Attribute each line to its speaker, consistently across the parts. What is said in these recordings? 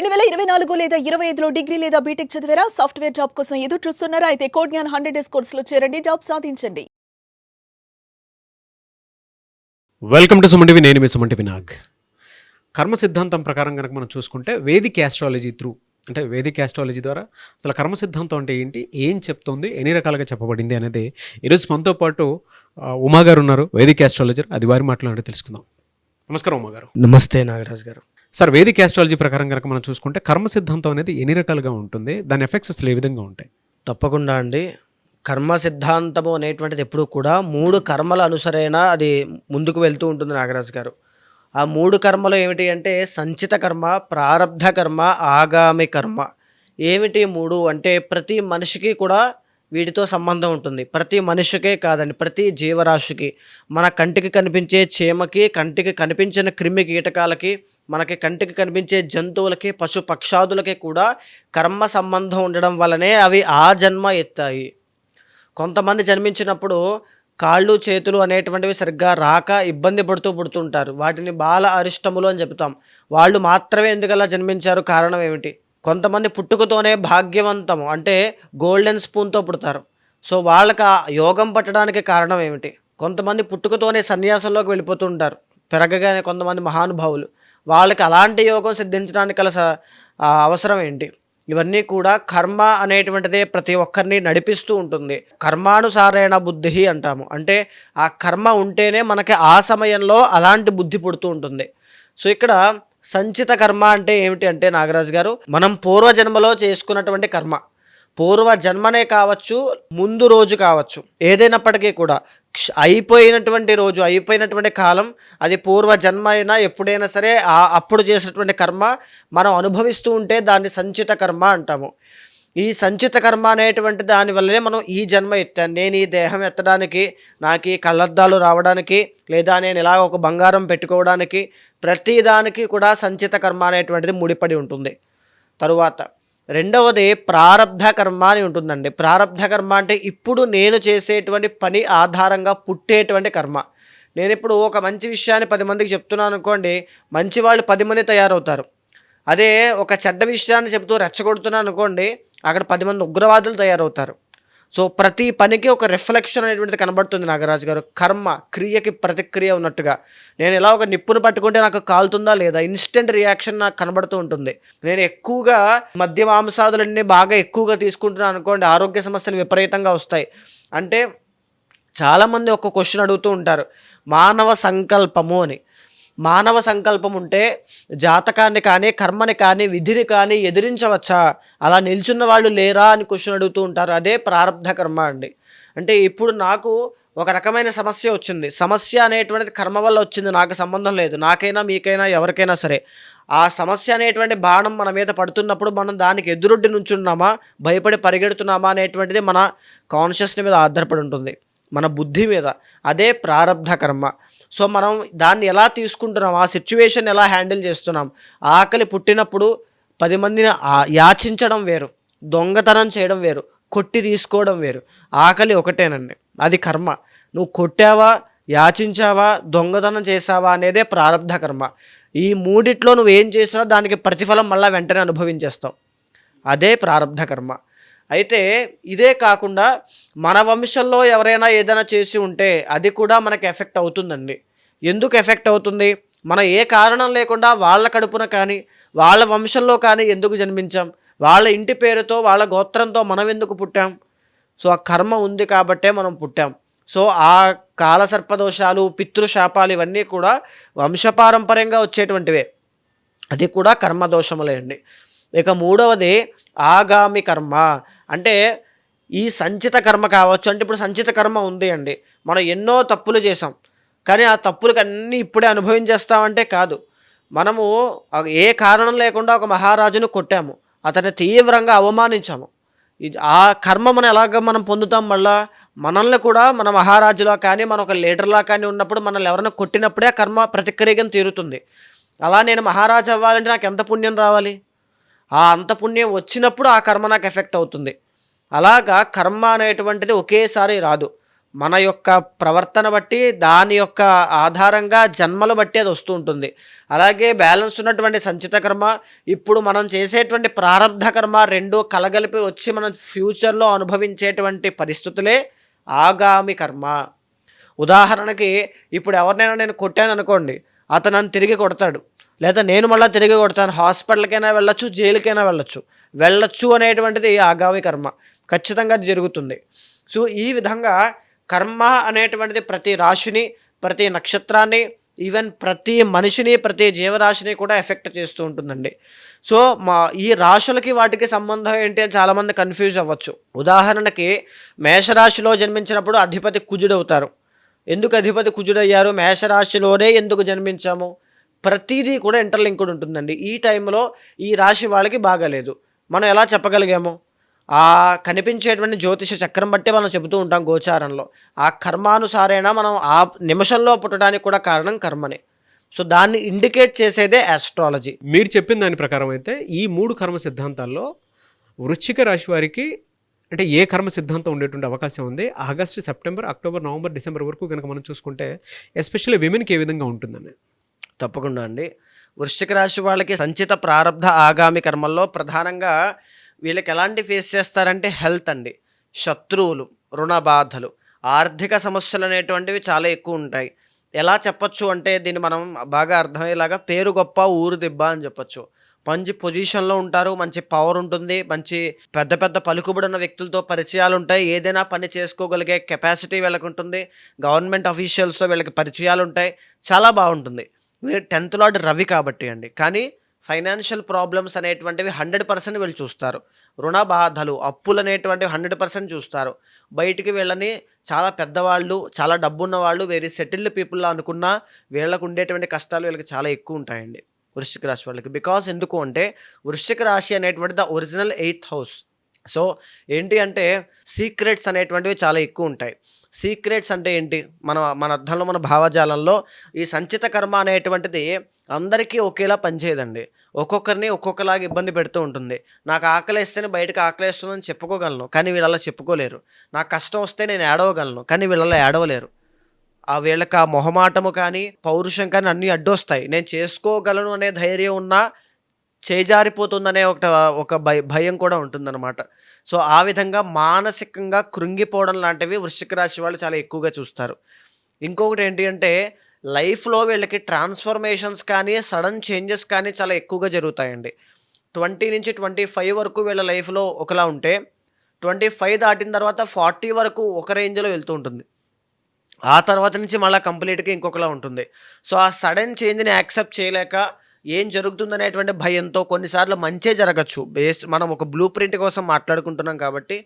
Speaker 1: 2024 లేదా 25లో డిగ్రీ లేదా బీటెక్ చదివారా? సాఫ్ట్‌వేర్ జాబ్ కోసం ఎదురు చూస్తున్నారా? అయితే కోడ్ జ్ఞాన్ 100 డేస్ కోర్సులో చేరండి, జాబ్ సాధించండి.
Speaker 2: Welcome to Suman TV. నేను మీ సుమన్ టీవీ నాగ్. కర్మ సిద్ధాంతం ప్రకారం కనుక మనం చూసుకుంటే వేదిక్ యాస్ట్రాలజీ అంటే వేదిక్ యాస్ట్రాలజీ ద్వారా అసలు కర్మ సిద్ధాంతం అంటే ఏంటి, ఏం చెప్తోంది, ఎన్ని రకాలుగా చెప్పబడింది అనేది ఈరోజు మనతో పాటు ఉమా గారు ఉన్నారు, వేదిక్ యాస్ట్రాలజర్. అది వారి మాట్లాడి తెలుసుకుందాం. నమస్కారం ఉమా గారు.
Speaker 3: నమస్తే నాగరాజ్ గారు.
Speaker 2: సార్, వేదిక్ యాస్ట్రాలజీ ప్రకారం కనుక మనం చూసుకుంటే కర్మ సిద్ధాంతం అనేది ఎన్ని రకాలుగా ఉంటుంది, దాని ఎఫెక్ట్స్ అసలు ఏ విధంగా ఉంటాయి?
Speaker 3: తప్పకుండా అండి. కర్మ సిద్ధాంతము అనేటువంటిది ఎప్పుడూ కూడా 3 కర్మల అనుసరైన అది ముందుకు వెళ్తూ ఉంటుంది నాగరాజు గారు. ఆ 3 కర్మలు ఏమిటి అంటే సంచిత కర్మ, ప్రారబ్ధ కర్మ, ఆగామి కర్మ. ఏమిటి 3 అంటే ప్రతి మనిషికి కూడా వీటితో సంబంధం ఉంటుంది. ప్రతి మనిషికే కాదండి, ప్రతి జీవరాశికి, మన కంటికి కనిపించే చీమకి, కంటికి కనిపించిన క్రిమి కీటకాలకి, మనకి కంటికి కనిపించే జంతువులకి, పశు పక్షాదులకి కూడా కర్మ సంబంధం ఉండడం వల్లనే అవి ఆ జన్మ ఎత్తాయి. కొంతమంది జన్మించినప్పుడు కాళ్ళు చేతులు అనేటువంటివి సరిగ్గా రాక ఇబ్బంది పడుతూ పుడుతుంటారు. వాటిని బాల అరిష్టములు అని చెప్తాం. వాళ్ళు మాత్రమే ఎందుకలా జన్మించారు, కారణం ఏమిటి? కొంతమంది పుట్టుకతోనే భాగ్యవంతము అంటే గోల్డెన్ స్పూన్తో పుడతారు. సో వాళ్ళకి ఆ యోగం పట్టడానికి కారణం ఏమిటి? కొంతమంది పుట్టుకతోనే సన్యాసంలోకి వెళ్ళిపోతూ ఉంటారు పెరగగానే. కొంతమంది మహానుభావులు, వాళ్ళకి అలాంటి యోగం సిద్ధించడానికి గల అవసరం ఏంటి? ఇవన్నీ కూడా కర్మ అనేటువంటిదే ప్రతి ఒక్కరిని నడిపిస్తూ ఉంటుంది. కర్మానుసారైన బుద్ధి అంటాము. అంటే ఆ కర్మ ఉంటేనే మనకి ఆ సమయంలో అలాంటి బుద్ధి పుడుతూ ఉంటుంది. సో ఇక్కడ సంచిత కర్మ అంటే ఏమిటి అంటే నాగరాజు గారు, మనం పూర్వజన్మలో చేసుకున్నటువంటి కర్మ, పూర్వ జన్మనే కావచ్చు, ముందు రోజు కావచ్చు, ఏదైనప్పటికీ కూడా అయిపోయినటువంటి రోజు, అయిపోయినటువంటి కాలం, అది పూర్వజన్మ అయినా ఎప్పుడైనా సరే అప్పుడు చేసినటువంటి కర్మ మనం అనుభవిస్తూ ఉంటే దాన్ని సంచిత కర్మ అంటాము. ఈ సంచిత కర్మ అనేటువంటి దానివల్లనే మనం ఈ జన్మ ఎత్తాను. నేను ఈ దేహం ఎత్తడానికి, నాకు ఈ కళ్ళద్దాలు రావడానికి, లేదా నేను ఇలా ఒక బంగారం పెట్టుకోవడానికి, ప్రతిదానికి కూడా సంచిత కర్మ అనేటువంటిది ముడిపడి ఉంటుంది. తరువాత రెండవది ప్రారబ్ధ కర్మ అని ఉంటుందండి. ప్రారబ్ధ కర్మ అంటే ఇప్పుడు నేను చేసేటువంటి పని ఆధారంగా పుట్టేటువంటి కర్మ. నేను ఇప్పుడు ఒక మంచి విషయాన్ని 10 మందికి చెప్తున్నాను అనుకోండి, మంచి వాళ్ళు 10 మంది తయారవుతారు. అదే ఒక చెడ్డ విషయాన్ని చెప్తూ రెచ్చగొడుతున్నాను అనుకోండి, అక్కడ 10 మంది ఉగ్రవాదులు తయారవుతారు. సో ప్రతి పనికి ఒక రిఫ్లెక్షన్ అనేటువంటిది కనబడుతుంది నాగరాజు గారు. కర్మ క్రియకి ప్రతిక్రియ ఉన్నట్టుగా. నేను ఇలా ఒక నిప్పును పట్టుకుంటే నాకు కాలుతుందా లేదా, ఇన్స్టెంట్ రియాక్షన్ నాకు కనబడుతూ ఉంటుంది. నేను ఎక్కువగా మద్య మాంసాదులన్నీ బాగా ఎక్కువగా తీసుకుంటున్నాను అనుకోండి, ఆరోగ్య సమస్యలు విపరీతంగా వస్తాయి. అంటే చాలామంది ఒక క్వశ్చన్ అడుగుతూ ఉంటారు, మానవ సంకల్పము అని. మానవ సంకల్పం ఉంటే జాతకాన్ని కానీ, కర్మని కానీ, విధిని కానీ ఎదిరించవచ్చా, అలా నిల్చున్న వాళ్ళు లేరా అని క్వశ్చన్ అడుగుతూ ఉంటారు. అదే ప్రారబ్ధ కర్మ అండి. అంటే ఇప్పుడు నాకు ఒక రకమైన సమస్య వచ్చింది. సమస్య అనేటువంటిది కర్మ వల్ల వచ్చింది, నాకు సంబంధం లేదు. నాకైనా మీకైనా ఎవరికైనా సరే ఆ సమస్య అనేటువంటి బాణం మన మీద పడుతున్నప్పుడు మనం దానికి ఎదురొడ్డి నుంచున్నామా, భయపడి పరిగెడుతున్నామా అనేటువంటిది మన కాన్షియస్ని మీద ఆధారపడి ఉంటుంది, మన బుద్ధి మీద. అదే ప్రారబ్ధ కర్మ. సో మనం దాన్ని ఎలా తీసుకుంటున్నాం, ఆ సిచ్యువేషన్ ఎలా హ్యాండిల్ చేస్తున్నాం. ఆకలి పుట్టినప్పుడు 10 మందిని యాచించడం వేరు, దొంగతనం చేయడం వేరు, కొట్టి తీసుకోవడం వేరు. ఆకలి ఒకటేనండి, అది కర్మ. నువ్వు కొట్టావా, యాచించావా, దొంగతనం చేసావా అనేదే ప్రారబ్ధ కర్మ. ఈ మూడిట్లో నువ్వేం చేసినా దానికి ప్రతిఫలం మళ్ళీ వెంటనే అనుభవించేస్తావు. అదే ప్రారబ్ధ కర్మ. అయితే ఇదే కాకుండా మన వంశంలో ఎవరైనా ఏదైనా చేసి ఉంటే అది కూడా మనకి ఎఫెక్ట్ అవుతుందండి. ఎందుకు ఎఫెక్ట్ అవుతుంది? మనం ఏ కారణం లేకుండా వాళ్ళ కడుపున కానీ, వాళ్ళ వంశంలో కానీ ఎందుకు జన్మించాం? వాళ్ళ ఇంటి పేరుతో, వాళ్ళ గోత్రంతో మనం ఎందుకు పుట్టాం? సో ఆ కర్మ ఉంది కాబట్టే మనం పుట్టాం. సో ఆ కాలసర్పదోషాలు, పితృశాపాలు ఇవన్నీ కూడా వంశపారంపర్యంగా వచ్చేటువంటివే. అది కూడా కర్మదోషములే అండి. ఇక మూడవది ఆగామి కర్మ. అంటే ఈ సంచిత కర్మ కావచ్చు. అంటే ఇప్పుడు సంచిత కర్మ ఉంది అండి, మనం ఎన్నో తప్పులు చేసాం, కానీ ఆ తప్పులకి అన్నీ ఇప్పుడే అనుభవించేస్తామంటే కాదు. మనము ఏ కారణం లేకుండా ఒక మహారాజును కొట్టాము, అతన్ని తీవ్రంగా అవమానించాము. ఆ కర్మ మనం ఎలాగ మనం పొందుతాం? మళ్ళా మనల్ని కూడా మన మహారాజులా కానీ, మన ఒక లీడర్లా కానీ ఉన్నప్పుడు మనల్ని ఎవరైనా కొట్టినప్పుడే ఆ కర్మ ప్రతిక్రియగా తీరుతుంది. అలా నేను మహారాజు అవ్వాలంటే నాకు ఎంత పుణ్యం రావాలి? ఆ అంత పుణ్యం వచ్చినప్పుడు ఆ కర్మ నాకు ఎఫెక్ట్ అవుతుంది. అలాగా కర్మ అనేటువంటిది ఒకేసారి రాదు. మన యొక్క ప్రవర్తన బట్టి దాని యొక్క ఆధారంగా జన్మలు బట్టి అది వస్తూ ఉంటుంది. అలాగే బ్యాలెన్స్ ఉన్నటువంటి సంచిత కర్మ, ఇప్పుడు మనం చేసేటువంటి ప్రారబ్ధ కర్మ రెండు కలగలిపి వచ్చి మనం ఫ్యూచర్లో అనుభవించేటువంటి పరిస్థితులే ఆగామి కర్మ. ఉదాహరణకి ఇప్పుడు ఎవరినైనా నేను కొట్టాను అనుకోండి, అతను నన్ను తిరిగి కొడతాడు, లేదా నేను మళ్ళీ తిరిగి కొడతాను. హాస్పిటల్కైనా వెళ్ళొచ్చు, జైలుకైనా వెళ్ళొచ్చు అనేటువంటిది ఆగామి కర్మ. ఖచ్చితంగా అది జరుగుతుంది. సో ఈ విధంగా కర్మ అనేటువంటిది ప్రతి రాశిని, ప్రతి నక్షత్రాన్ని, ఈవెన్ ప్రతి మనిషిని, ప్రతి జీవరాశిని కూడా ఎఫెక్ట్ చేస్తూ ఉంటుందండి. సో ఈ రాశులకి వాటికి సంబంధం ఏంటి అని చాలామంది కన్ఫ్యూజ్ అవ్వచ్చు. ఉదాహరణకి మేషరాశిలో జన్మించినప్పుడు అధిపతి కుజుడవుతారు. ఎందుకు అధిపతి కుజుడయ్యారు? మేషరాశిలోనే ఎందుకు జన్మించాము? ప్రతిదీ కూడా ఇంటర్లింక్డ్ ఉంటుందండి. ఈ టైంలో ఈ రాశి వాళ్ళకి బాగాలేదు, మనం ఎలా చెప్పగలిగాము? ఆ కనిపించేటువంటి జ్యోతిష చక్రం బట్టి మనం చెబుతూ ఉంటాం గోచారంలో. ఆ కర్మానుసారేనా మనం ఆ నిమిషంలో పుట్టడానికి కూడా కారణం కర్మనే. సో దాన్ని ఇండికేట్ చేసేదే ఆస్ట్రాలజీ.
Speaker 2: మీరు చెప్పిన దాని ప్రకారం అయితే ఈ 3 కర్మ సిద్ధాంతాల్లో వృశ్చిక రాశి వారికి అంటే ఏ కర్మ సిద్ధాంతం ఉండేటువంటి అవకాశం ఉంది? August, September, October, November, December వరకు కనుక మనం చూసుకుంటే ఎస్పెషల్లీ విమెన్కి ఏ విధంగా ఉంటుందని?
Speaker 3: తప్పకుండా అండి. వృశ్చిక రాశి వాళ్ళకి సంచిత ప్రారబ్ధ ఆగామి కర్మల్లో ప్రధానంగా వీళ్ళకి ఎలాంటి ఫేస్ చేస్తారంటే హెల్త్ అండి, శత్రువులు, రుణ బాధలు, ఆర్థిక సమస్యలు అనేటువంటివి చాలా ఎక్కువ ఉంటాయి. ఎలా చెప్పొచ్చు అంటే దీన్ని మనం బాగా అర్థమయ్యేలాగా పేరు గొప్ప ఊరు దిబ్బ అని చెప్పొచ్చు. మంచి పొజిషన్లో ఉంటారు, మంచి పవర్ ఉంటుంది, మంచి పెద్ద పెద్ద పలుకుబడిన వ్యక్తులతో పరిచయాలు ఉంటాయి, ఏదైనా పని చేసుకోగలిగే కెపాసిటీ వీళ్ళకి ఉంటుంది, గవర్నమెంట్ అఫీషియల్స్తో వీళ్ళకి పరిచయాలు ఉంటాయి, చాలా బాగుంటుంది. 10th లార్డ్ రవి కాబట్టి అండి. కానీ ఫైనాన్షియల్ ప్రాబ్లమ్స్ అనేటువంటివి 100% వీళ్ళు చూస్తారు. రుణ బాధలు, అప్పులు అనేటువంటివి 100% చూస్తారు. బయటికి వీళ్ళని చాలా పెద్దవాళ్ళు, చాలా డబ్బున్న వాళ్ళు, వెరీ సెటిల్డ్ పీపుల్లా అనుకున్నా వీళ్ళకు ఉండేటువంటి కష్టాలు వీళ్ళకి చాలా ఎక్కువ ఉంటాయండి వృశ్చిక రాశి వాళ్ళకి. బికాస్ ఎందుకు అంటే వృశ్చిక రాశి అనేటువంటిది the original 8th house. So ఏంటి అంటే సీక్రెట్స్ అనేటువంటివి చాలా ఎక్కువ ఉంటాయి. సీక్రెట్స్ అంటే ఏంటి? మన అర్థంలో, మన భావజాలంలో ఈ సంచిత కర్మ అనేటువంటిది అందరికీ ఒకేలా పనిచేయదండి. ఒక్కొక్కరిని ఒక్కొక్కలాగా ఇబ్బంది పెడుతూ ఉంటుంది. నాకు ఆకలేస్తేనే బయటకు ఆకలేస్తుందని చెప్పుకోగలను, కానీ వీళ్ళు అలా చెప్పుకోలేరు. నాకు కష్టం వస్తే నేను ఏడవగలను, కానీ వీళ్ళలా ఏడవలేరు. వీళ్ళకి ఆ మొహమాటము కానీ, పౌరుషం కానీ అన్నీ అడ్డొస్తాయి. నేను చేసుకోగలను అనే ధైర్యం ఉన్నా చేజారిపోతుందనే ఒక భయం కూడా ఉంటుందన్నమాట. సో ఆ విధంగా మానసికంగా కృంగిపోవడం లాంటివి వృశ్చిక రాశి వాళ్ళు చాలా ఎక్కువగా చూస్తారు. ఇంకొకటి ఏంటి అంటే లైఫ్లో వీళ్ళకి ట్రాన్స్ఫర్మేషన్స్ కానీ, సడన్ చేంజెస్ కానీ చాలా ఎక్కువగా జరుగుతాయండి. 20 నుంచి 25 వరకు వీళ్ళ లైఫ్లో ఒకలా ఉంటే 25 దాటిన తర్వాత 40 వరకు ఒక రేంజ్లో వెళ్తూ ఉంటుంది. ఆ తర్వాత నుంచి మళ్ళీ కంప్లీట్గా ఇంకొకలా ఉంటుంది. సో ఆ సడన్ చేంజ్ని యాక్సెప్ట్ చేయలేక ఏం జరుగుతుందనేటువంటి భయంతో కొన్నిసార్లు మంచే జరగచ్చు. మనం ఒక బ్లూ ప్రింట్ కోసం మాట్లాడుకుంటున్నాం కాబట్టి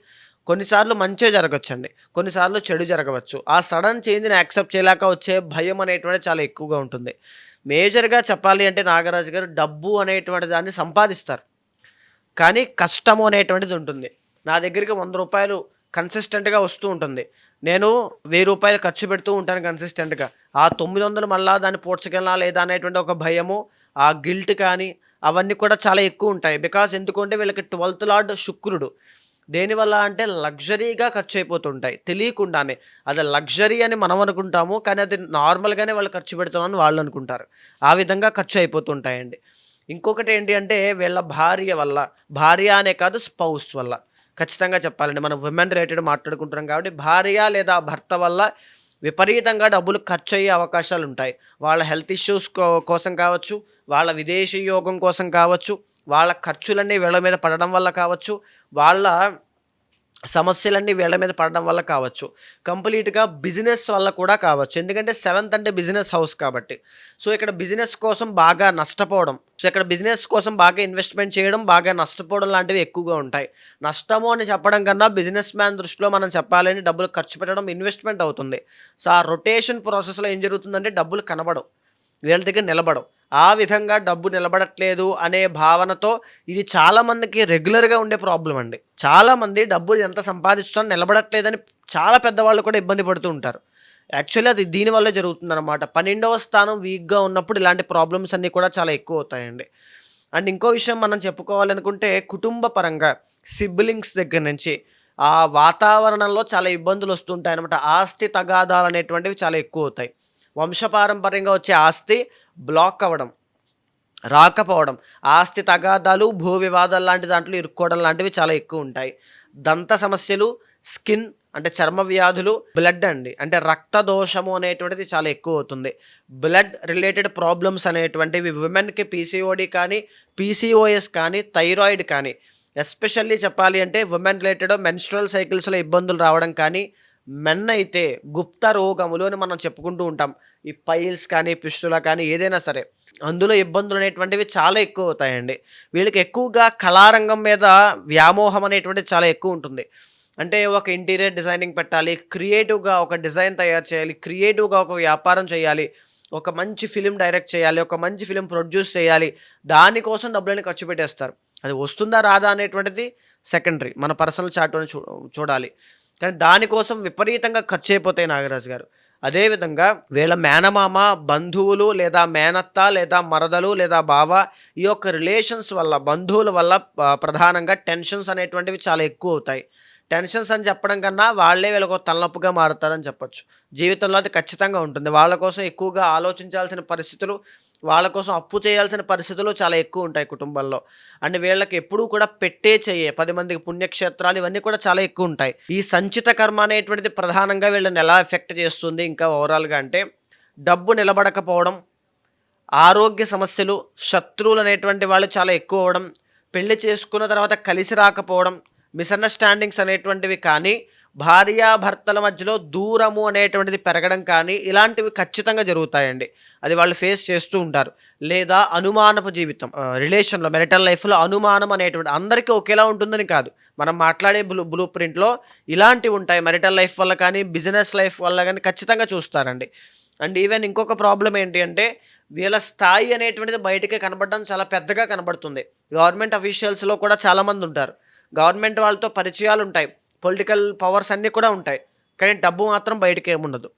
Speaker 3: కొన్నిసార్లు మంచే జరగచ్చండి, కొన్నిసార్లు చెడు జరగవచ్చు. ఆ సడన్ చేంజ్ని యాక్సెప్ట్ చేయలేక వచ్చే భయం అనేటువంటిది చాలా ఎక్కువగా ఉంటుంది. మేజర్గా చెప్పాలి అంటే నాగరాజు గారు డబ్బు అనేటువంటి దాన్ని సంపాదిస్తారు, కానీ కష్టము అనేటువంటిది ఉంటుంది. నా దగ్గరికి 100 రూపాయలు కన్సిస్టెంట్గా వస్తూ ఉంటుంది, నేను 1000 రూపాయలు ఖర్చు పెడుతూ ఉంటాను కన్సిస్టెంట్గా. ఆ 900 మళ్ళీ దాన్ని పోడ్చగలనా లేదా అనేటువంటి ఒక భయము, ఆ గిల్ట్ కానీ అవన్నీ కూడా చాలా ఎక్కువ ఉంటాయి. బికాజ్ ఎందుకంటే వీళ్ళకి 12th లార్డ్ శుక్రుడు. దేనివల్ల అంటే లగ్జరీగా ఖర్చు అయిపోతుంటాయి తెలియకుండానే. అది లగ్జరీ అని మనం అనుకుంటాము, కానీ అది నార్మల్గానే వాళ్ళు ఖర్చు పెడుతున్నామని వాళ్ళు అనుకుంటారు. ఆ విధంగా ఖర్చు అయిపోతుంటాయండి. ఇంకొకటి ఏంటి అంటే వీళ్ళ భార్య వల్ల, భార్య అనే కాదు స్పౌస్ వల్ల ఖచ్చితంగా చెప్పాలండి. మనం విమెన్ రేటెడ్ మాట్లాడుకుంటున్నాం కాబట్టి భార్య లేదా భర్త వల్ల విపరీతంగా డబ్బులు ఖర్చు అయ్యే అవకాశాలు ఉంటాయి. వాళ్ళ హెల్త్ ఇష్యూస్ కోసం కావచ్చు, వాళ్ళ విదేశీ యోగం కోసం కావచ్చు, వాళ్ళ ఖర్చులన్నీ వీళ్ళ మీద పడడం వల్ల కావచ్చు, వాళ్ళ సమస్యలన్నీ వీళ్ళ మీద పడడం వల్ల కావచ్చు, కంప్లీట్గా బిజినెస్ వల్ల కూడా కావచ్చు. ఎందుకంటే 7th అంటే బిజినెస్ హౌస్ కాబట్టి. సో ఇక్కడ బిజినెస్ కోసం బాగా నష్టపోవడం, సో ఇక్కడ బిజినెస్ కోసం బాగా ఇన్వెస్ట్మెంట్ చేయడం, బాగా నష్టపోవడం లాంటివి ఎక్కువగా ఉంటాయి. నష్టము అని చెప్పడం కన్నా బిజినెస్ మ్యాన్ దృష్టిలో మనం చెప్పాలని డబ్బులు ఖర్చు పెట్టడం ఇన్వెస్ట్మెంట్ అవుతుంది. సో ఆ రొటేషన్ ప్రాసెస్లో ఏం జరుగుతుందంటే డబ్బులు కనబడవు, వీళ్ళ దగ్గర నిలబడవు. ఆ విధంగా డబ్బు నిలబడట్లేదు అనే భావనతో ఇది చాలామందికి రెగ్యులర్గా ఉండే ప్రాబ్లం అండి. చాలామంది డబ్బు ఎంత సంపాదిస్తున్నా నిలబడట్లేదని చాలా పెద్దవాళ్ళు కూడా ఇబ్బంది పడుతూ ఉంటారు. యాక్చువల్లీ అది దీనివల్లే జరుగుతుందన్నమాట. 12వ స్థానం వీక్గా ఉన్నప్పుడు ఇలాంటి ప్రాబ్లమ్స్ అన్నీ కూడా చాలా ఎక్కువ అవుతాయండి. అండ్ ఇంకో విషయం మనం చెప్పుకోవాలనుకుంటే కుటుంబ పరంగా సిబ్లింగ్స్ దగ్గర నుంచి ఆ వాతావరణంలో చాలా ఇబ్బందులు వస్తుంటాయి అనమాట. ఆస్తి తగాదాలు అనేటువంటివి చాలా ఎక్కువ అవుతాయి. వంశపారంపర్యంగా వచ్చే ఆస్తి బ్లాక్ అవ్వడం, రాకపోవడం, ఆస్తి తగాదాలు, భూ వివాదాలు లాంటి దాంట్లో ఇరుక్కోవడం లాంటివి చాలా ఎక్కువ ఉంటాయి. దంత సమస్యలు, స్కిన్ అంటే చర్మ వ్యాధులు, బ్లడ్ అండి అంటే రక్త దోషము అనేటువంటిది చాలా ఎక్కువ అవుతుంది. బ్లడ్ రిలేటెడ్ ప్రాబ్లమ్స్ అనేటువంటివి విమెన్కి పీసీఓడి కానీ, పీసీఓఎస్ కానీ, థైరాయిడ్ కానీ, ఎస్పెషల్లీ చెప్పాలి అంటే విమెన్ రిలేటెడ్ మెన్స్ట్రువల్ సైకిల్స్లో ఇబ్బందులు రావడం కానీ, మెన్ అయితే గుప్త రోగములు అని మనం చెప్పుకుంటూ ఉంటాం. ఈ పైల్స్ కానీ, పిస్టుల కానీ ఏదైనా సరే అందులో ఇబ్బందులు అనేటువంటివి చాలా ఎక్కువ అవుతాయండి. వీళ్ళకి ఎక్కువగా కళారంగం మీద వ్యామోహం అనేటువంటిది చాలా ఎక్కువ ఉంటుంది. అంటే ఒక ఇంటీరియర్ డిజైనింగ్ పెట్టాలి, క్రియేటివ్గా ఒక డిజైన్ తయారు చేయాలి, క్రియేటివ్గా ఒక వ్యాపారం చేయాలి, ఒక మంచి ఫిలిం డైరెక్ట్ చేయాలి, ఒక మంచి ఫిలిం ప్రొడ్యూస్ చేయాలి. దానికోసం డబ్బులని ఖర్చు పెట్టేస్తారు. అది వస్తుందా రాదా అనేటువంటిది సెకండరీ, మన పర్సనల్ చార్ట్ని చూడాలి. కానీ దానికోసం విపరీతంగా ఖర్చు అయిపోతాయి నాగరాజు గారు. అదేవిధంగా వీళ్ళ మేనమామ, బంధువులు లేదా మేనత్త లేదా మరదలు లేదా బావ ఈ యొక్క రిలేషన్స్ వల్ల, బంధువుల వల్ల ప్రధానంగా టెన్షన్స్ అనేటువంటివి చాలా ఎక్కువ అవుతాయి. టెన్షన్స్ అని చెప్పడం కన్నా వాళ్ళే వీళ్ళకు తలనొప్పిగా మారుతారని చెప్పొచ్చు. జీవితంలో అది ఖచ్చితంగా ఉంటుంది. వాళ్ళ కోసం ఎక్కువగా ఆలోచించాల్సిన పరిస్థితులు, వాళ్ళ కోసం అప్పు చేయాల్సిన పరిస్థితులు చాలా ఎక్కువ ఉంటాయి కుటుంబంలో. అండ్ వీళ్ళకి ఎప్పుడూ కూడా పెట్టే చెయ్యే 10 మందికి పుణ్యక్షేత్రాలు ఇవన్నీ కూడా చాలా ఎక్కువ ఉంటాయి. ఈ సంచిత కర్మ అనేటువంటిది ప్రధానంగా వీళ్ళని ఎలా ఎఫెక్ట్ చేస్తుంది ఇంకా ఓవరాల్గా అంటే, డబ్బు నిలబడకపోవడం, ఆరోగ్య సమస్యలు, శత్రువులు అనేటువంటి వాళ్ళు చాలా ఎక్కువ అవ్వడం, పెళ్లి చేసుకున్న తర్వాత కలిసి రాకపోవడం, మిస్అండర్స్టాండింగ్స్ అనేటువంటివి కానీ, భార్యాభర్తల మధ్యలో దూరము అనేటువంటిది పెరగడం కానీ ఇలాంటివి ఖచ్చితంగా జరుగుతాయండి. అది వాళ్ళు ఫేస్ చేస్తూ ఉంటారు. లేదా అనుమానపు జీవితం, రిలేషన్లో మెరిటల్ లైఫ్లో అనుమానం అనేటువంటి అందరికీ ఒకేలా ఉంటుందని కాదు, మనం మాట్లాడే బ్లూ ప్రింట్లో ఇలాంటివి ఉంటాయి. మెరిటల్ లైఫ్ వల్ల కానీ, బిజినెస్ లైఫ్ వల్ల కానీ ఖచ్చితంగా చూస్తారండి. అండ్ ఈవెన్ ఇంకొక ప్రాబ్లం ఏంటి అంటే, వీళ్ళ స్థాయి అనేటువంటిది బయటికి కనబడడం చాలా పెద్దగా కనబడుతుంది. గవర్నమెంట్ అఫీషియల్స్లో కూడా చాలామంది ఉంటారు, గవర్నమెంట్ వాళ్ళతో పరిచయాలు ఉంటాయి, పొలిటికల్ పవర్స్ అన్నీ కూడా ఉంటాయి, కానీ డబ్బు మాత్రం బయటికి ఏముండదు.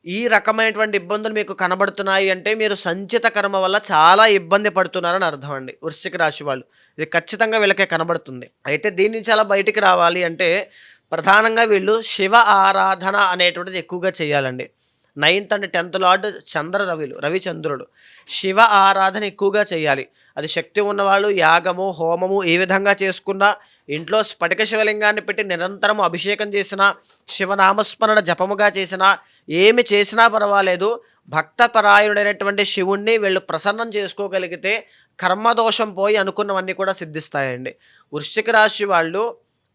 Speaker 3: ఈ రకమైనటువంటి ఇబ్బందులు మీకు కనబడుతున్నాయి అంటే మీరు సంచిత కర్మ వల్ల చాలా ఇబ్బంది పడుతున్నారని అర్థం అండి. వృశ్చిక రాశి వాళ్ళు ఇది ఖచ్చితంగా వీళ్ళకే కనబడుతుంది. అయితే దీన్ని చాలా బయటికి రావాలి అంటే ప్రధానంగా వీళ్ళు శివ ఆరాధన అనేటువంటిది ఎక్కువగా చేయాలండి. 9th and 10th lord రవిచంద్రుడు. Shiva ఆరాధన ఎక్కువగా చేయాలి. అది శక్తి ఉన్నవాళ్ళు యాగము, హోమము ఏ విధంగా చేసుకున్నా, ఇంట్లో స్ఫటిక శివలింగాన్ని పెట్టి నిరంతరం అభిషేకం చేసినా, శివనామస్మరణ జపముగా చేసినా, ఏమి చేసినా పర్వాలేదు, భక్తపరాయణుడైనటువంటి శివుణ్ణి వీళ్ళు ప్రసన్నం చేసుకోగలిగితే కర్మదోషం పోయి అనుకున్నవన్నీ కూడా సిద్ధిస్తాయండి. వృశ్చిక రాశి వాళ్ళు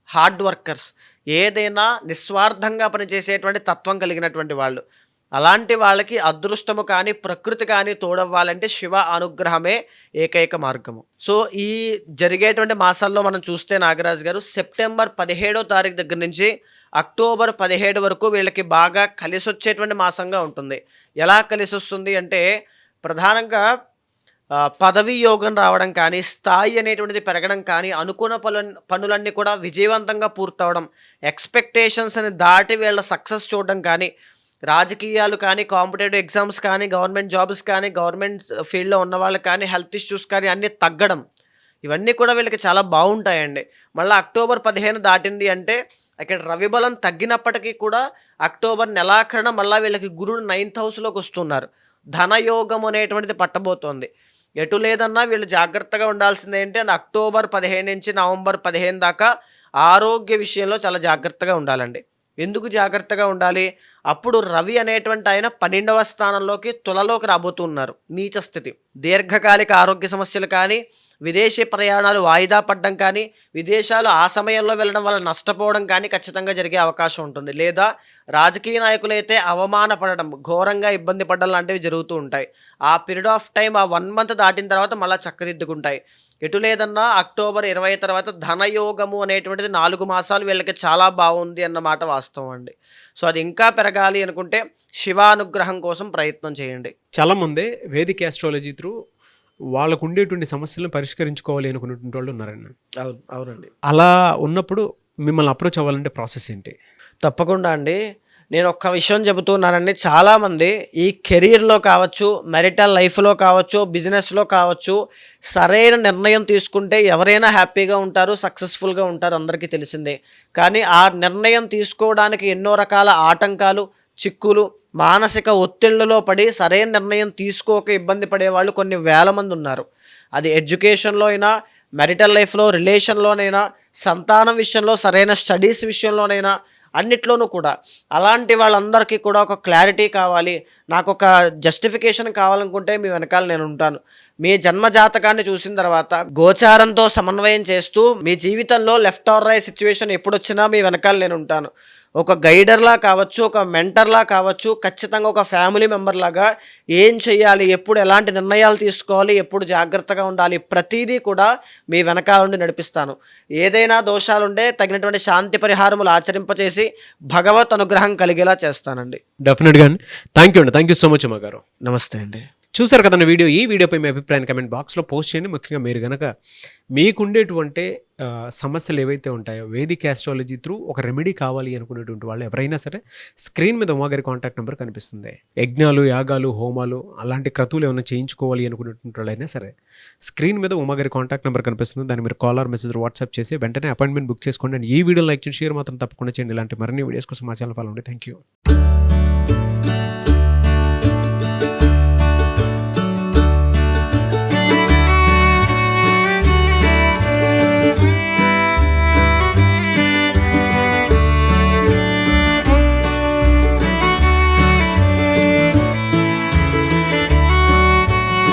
Speaker 3: హార్డ్ వర్కర్స్, ఏదైనా నిస్వార్థంగా పనిచేసేటువంటి తత్వం కలిగినటువంటి వాళ్ళు. అలాంటి వాళ్ళకి అదృష్టము కానీ, ప్రకృతి కానీ తోడవ్వాలంటే శివ అనుగ్రహమే ఏకైక మార్గము. సో ఈ జరిగేటువంటి మాసాల్లో మనం చూస్తే నాగరాజు గారు, సెప్టెంబర్ 17వ తారీఖు దగ్గర నుంచి అక్టోబర్ 17 వరకు వీళ్ళకి బాగా కలిసి వచ్చేటువంటి మాసంగా ఉంటుంది. ఎలా కలిసి వస్తుంది అంటే ప్రధానంగా పదవీ యోగం రావడం కానీ, స్థాయి అనేటువంటిది పెరగడం కానీ, అనుకున్న పనులన్నీ కూడా విజయవంతంగా పూర్తవడం, ఎక్స్పెక్టేషన్స్ని దాటి వీళ్ళ సక్సెస్ చూడడం కానీ, రాజకీయాలు కానీ, కాంపిటేటివ్ ఎగ్జామ్స్ కానీ, గవర్నమెంట్ జాబ్స్ కానీ, గవర్నమెంట్ ఫీల్డ్లో ఉన్న వాళ్ళు కానీ, హెల్త్ ఇష్యూస్ కానీ అన్నీ తగ్గడం, ఇవన్నీ కూడా వీళ్ళకి చాలా బాగుంటాయండి. మళ్ళీ అక్టోబర్ 15 దాటింది అంటే ఇక్కడ రవిబలం తగ్గినప్పటికీ కూడా అక్టోబర్ నెలాఖరణ మళ్ళీ వీళ్ళకి గురుడు 9th హౌస్లోకి వస్తున్నారు. ధనయోగం అనేటువంటిది పట్టబోతోంది. ఎటు లేదన్నా వీళ్ళు జాగ్రత్తగా ఉండాల్సింది ఏంటి అంటే అక్టోబర్ 15 నుంచి నవంబర్ 15 దాకా ఆరోగ్య విషయంలో చాలా జాగ్రత్తగా ఉండాలండి. ఎందుకు జాగ్రత్తగా ఉండాలి? అప్పుడు రవి అనేటువంటి ఆయన 12వ స్థానంలోకి తులలోకి రాబోతున్నారు, నీచ స్థితి. దీర్ఘకాలిక ఆరోగ్య సమస్యలు కానీ, విదేశీ ప్రయాణాలు వాయిదా పడడం కానీ, విదేశాలు ఆ సమయంలో వెళ్ళడం వల్ల నష్టపోవడం కానీ ఖచ్చితంగా జరిగే అవకాశం ఉంటుంది. లేదా రాజకీయ నాయకులైతే అవమానపడడం, ఘోరంగా ఇబ్బంది పడడం లాంటివి జరుగుతూ ఉంటాయి. ఆ పీరియడ్ ఆఫ్ టైం, ఆ 1 month దాటిన తర్వాత మళ్ళీ చక్కదిద్దుకుంటాయి. ఎటు లేదన్నా అక్టోబర్ 20 తర్వాత ధనయోగము అనేటువంటిది 4 మాసాలు వీళ్ళకి చాలా బాగుంది అన్నమాట వాస్తవం అండి. సో అది ఇంకా పెరగాలి అనుకుంటే శివానుగ్రహం కోసం ప్రయత్నం చేయండి.
Speaker 2: చాలామంది వేదిక ఆస్ట్రాలజీ త్రూ వాళ్ళకు ఉండేటువంటి సమస్యలను పరిష్కరించుకోవాలి అనుకునేటువంటి వాళ్ళు ఉన్నారండి.
Speaker 3: అవునండి.
Speaker 2: అలా ఉన్నప్పుడు మిమ్మల్ని అప్రోచ్ అవ్వాలంటే ప్రాసెస్ ఏంటి?
Speaker 3: తప్పకుండా అండి. నేను ఒక్క విషయం చెబుతున్నానండి, చాలామంది ఈ కెరీర్లో కావచ్చు, మెరిటల్ లైఫ్లో కావచ్చు, బిజినెస్లో కావచ్చు, సరైన నిర్ణయం తీసుకుంటే ఎవరైనా హ్యాపీగా ఉంటారు, సక్సెస్ఫుల్గా ఉంటారు, అందరికీ తెలిసిందే. కానీ ఆ నిర్ణయం తీసుకోవడానికి ఎన్నో రకాల ఆటంకాలు, చిక్కులు, మానసిక ఒత్తిళ్లలో పడి సరైన నిర్ణయం తీసుకోక ఇబ్బంది పడే వాళ్ళు కొన్ని వేల మంది ఉన్నారు. అది ఎడ్యుకేషన్లో అయినా, మెరిటల్ లైఫ్లో, రిలేషన్లోనైనా, సంతానం విషయంలో, సరైన స్టడీస్ విషయంలోనైనా, అన్నిట్లోనూ కూడా. అలాంటి వాళ్ళందరికీ కూడా ఒక క్లారిటీ కావాలి, నాకు ఒక జస్టిఫికేషన్ కావాలనుకుంటే మీ వెనకాల నేను ఉంటాను. మీ జన్మ జాతకాన్ని చూసిన తర్వాత గోచారంతో సమన్వయం చేస్తూ మీ జీవితంలో లెఫ్ట్ ఆర్ రైట్ సిచ్యువేషన్ ఎప్పుడు వచ్చినా మీ వెనకాల నేను ఉంటాను. ఒక గైడర్లా కావచ్చు, ఒక మెంటర్లా కావచ్చు, ఖచ్చితంగా ఒక ఫ్యామిలీ మెంబర్లాగా ఏం చేయాలి, ఎప్పుడు ఎలాంటి నిర్ణయాలు తీసుకోవాలి, ఎప్పుడు జాగ్రత్తగా ఉండాలి, ప్రతిదీ కూడా మీ వెనకాల నుండి నడిపిస్తాను. ఏదైనా దోషాలుంటే తగినటువంటి శాంతి పరిహారములు ఆచరింపచేసి భగవత్ అనుగ్రహం కలిగేలా చేస్తానండి.
Speaker 2: డెఫినెట్గా అండి. థ్యాంక్ యూ సో మచ్ అమ్మ గారు.
Speaker 3: నమస్తే అండి.
Speaker 2: చూసారు కదండి వీడియో. ఈ వీడియోపై మీ అభిప్రాయాన్ని కమెంట్ బాక్స్లో పోస్ట్ చేయండి. ముఖ్యంగా మీరు కనుక మీకుండేటువంటి సమస్యలు ఏవైతే ఉంటాయో వేదిక్ ఆస్ట్రాలజీ త్రూ ఒక రెమెడీ కావాలి అనుకునేటువంటి వాళ్ళు ఎవరైనా సరే స్క్రీన్ మీద ఉమాగారి కాంటాక్ట్ నెంబర్ కనిపిస్తుంది. యజ్ఞాలు, యాగాలు, హోమాలు అలాంటి క్రతువులు ఏమైనా చేయించుకోవాలి అనుకునేటువంటి వాళ్ళైనా సరే స్క్రీన్ మీద ఉమాగారి కాంటాక్ట్ నెంబర్ కనిపిస్తుంది. దాన్ని మీరు కాల్ ఆర్ మెసేజ్ వాట్సాప్ చేసి వెంటనే అపాయింట్మెంట్ బుక్ చేసుకోండి. అండ్ ఈ వీడియో లైక్ చేసి షేర్ మాత్రం తప్పకుండా చేయండి. ఇలాంటి మరిన్ని వీడియోస్ కోసం మా ఛానల్ ఫాలో అవ్వండి. Thank you.